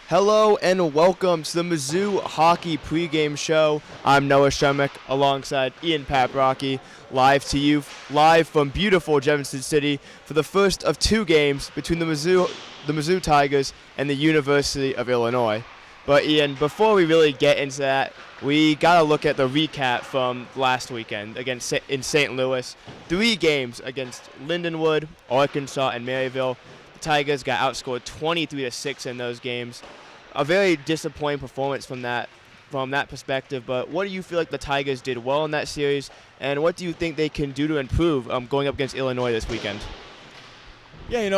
Hello and welcome to the Mizzou Hockey Pregame Show. I'm Noah Shemek alongside Ian Paprocki, live from beautiful Jefferson City for the first of two games between the Mizzou Tigers and the University of Illinois. But Ian, before we really get into that, we got to look at the recap from last weekend in St. Louis. 3 games against Lindenwood, Arkansas, and Maryville. The Tigers got outscored 23-6 in those games. A very disappointing performance from that perspective, but what do you feel like the Tigers did well in that series, and what do you think they can do to improve going up against Illinois this weekend? Yeah,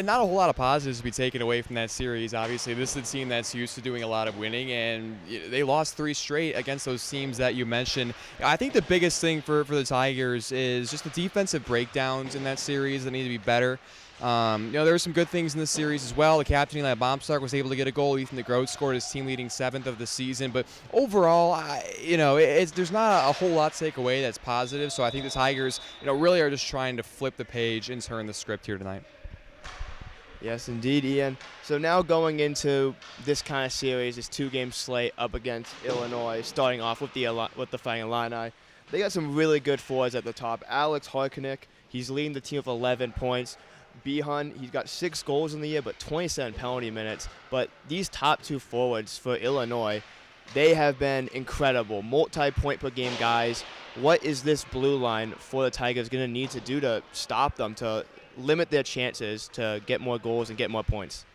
not a whole lot of positives to be taken away from that series. Obviously, this is a team that's used to doing a lot of winning, and they lost 3 straight against those teams that you mentioned. I think the biggest thing for the Tigers is just the defensive breakdowns in that series that need to be better. There were some good things in this series as well. The captain, Eli Baumstark, was able to get a goal. Ethan DeGroat scored his team-leading 7th of the season. But overall, there's not a whole lot to take away that's positive. So I think the Tigers, really are just trying to flip the page and turn the script here tonight. Yes, indeed, Ian. So now going into this kind of series, this 2-game slate up against Illinois, starting off with the Fighting Illini, they got some really good forwards at the top. Alex Harkinick, he's leading the team with 11 points. Behun, he's got 6 goals in the year, but 27 penalty minutes. But these top 2 forwards for Illinois, they have been incredible, multi-point per game guys. What is this blue line for the Tigers going to need to do to stop them, to limit their chances to get more goals and get more points?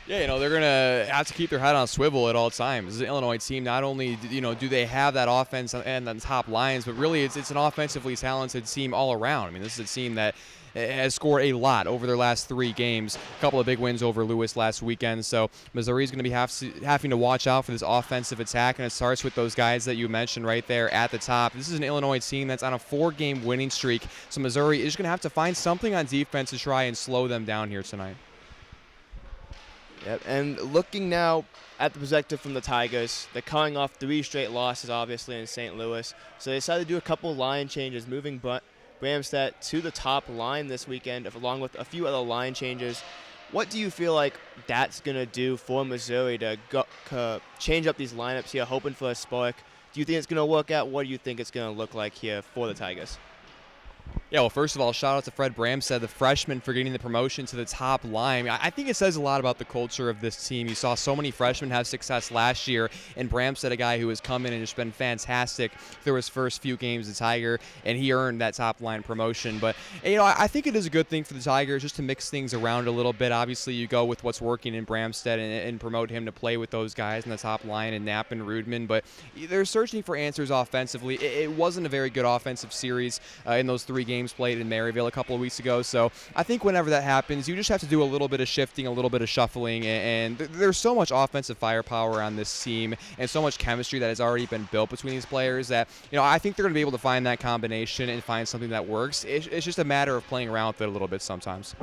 Yeah, they're going to have to keep their head on a swivel at all times. This is an Illinois team. Not only, do they have that offense and the top lines, but really it's an offensively talented team all around. I mean, this is a team that has scored a lot over their last 3 games. A couple of big wins over Lewis last weekend. So Missouri's going to be having to watch out for this offensive attack, and it starts with those guys that you mentioned right there at the top. This is an Illinois team that's on a 4-game winning streak, so Missouri is going to have to find something on defense to try and slow them down here tonight. Yep, and looking now at the perspective from the Tigers, they're coming off 3 straight losses, obviously, in St. Louis. So they decided to do a couple line changes, moving Bramstedt to the top line this weekend, along with a few other line changes. What do you feel like that's going to do for Missouri to change up these lineups here, hoping for a spark? Do you think it's going to work out? What do you think it's going to look like here for the Tigers? Yeah, well, first of all, shout out to Fred Bramstedt, the freshman, for getting the promotion to the top line. I think it says a lot about the culture of this team. You saw so many freshmen have success last year, and Bramstedt, a guy who has come in and just been fantastic through his first few games as a Tiger, and he earned that top line promotion. But, I think it is a good thing for the Tigers just to mix things around a little bit. Obviously, you go with what's working in Bramstedt and promote him to play with those guys in the top line, and Knapp and Rudman. But they're searching for answers offensively. It wasn't a very good offensive series in those 3 games played in Maryville a couple of weeks ago. So I think whenever that happens, you just have to do a little bit of shifting, a little bit of shuffling, and there's so much offensive firepower on this team and so much chemistry that has already been built between these players that, I think they're going to be able to find that combination and find something that works. It's just a matter of playing around with it a little bit sometimes.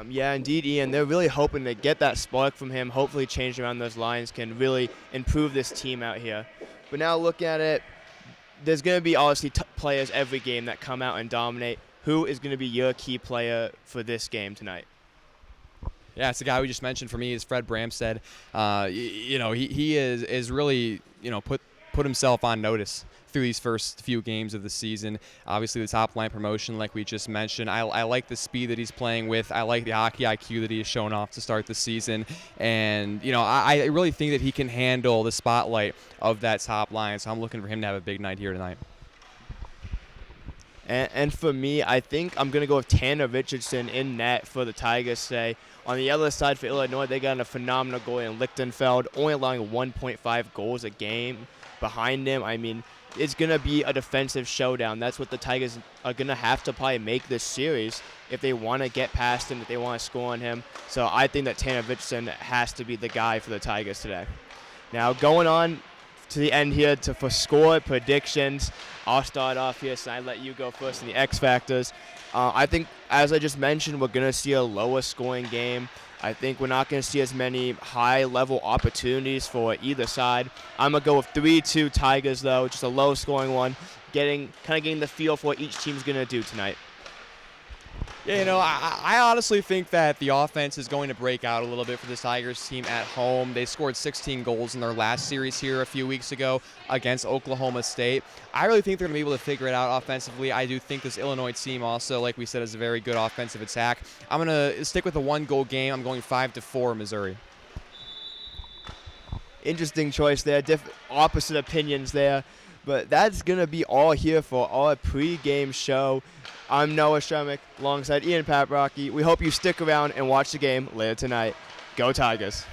Yeah, indeed, Ian. They're really hoping to get that spark from him. Hopefully change around those lines can really improve this team out here. But now look at it. There's going to be obviously players every game that come out and dominate. Who is going to be your key player for this game tonight? Yeah, it's the guy we just mentioned for me is Fred Bramstedt. He is really, put himself on notice through these first few games of the season. Obviously, the top line promotion, like we just mentioned. I like the speed that he's playing with. I like the hockey IQ that he has shown off to start the season. And, I really think that he can handle the spotlight of that top line. So I'm looking for him to have a big night here tonight. And for me, I think I'm going to go with Tanner Richardson in net for the Tigers today. On the other side for Illinois, they got a phenomenal goal in Lichtenfeld, only allowing 1.5 goals a game behind him. I mean, it's going to be a defensive showdown. That's what the Tigers are going to have to probably make this series if they want to get past him, if they want to score on him. So I think that Tanner Richardson has to be the guy for the Tigers today. Now, going on to the end here for score predictions. I'll start off here, so I let you go first in the X Factors. I think, as I just mentioned, we're going to see a lower scoring game. I think we're not going to see as many high-level opportunities for either side. I'm going to go with 3-2 Tigers, though, just a low-scoring one, kind of getting the feel for what each team's going to do tonight. Yeah, I honestly think that the offense is going to break out a little bit for this Tigers team at home. They scored 16 goals in their last series here a few weeks ago against Oklahoma State. I really think they're going to be able to figure it out offensively. I do think this Illinois team also, like we said, is a very good offensive attack. I'm going to stick with the 1-goal game. I'm going 5-4 Missouri. Interesting choice there. Opposite opinions there. But that's going to be all here for our pregame show. I'm Noah Shremick alongside Ian Paprocki. We hope you stick around and watch the game later tonight. Go Tigers.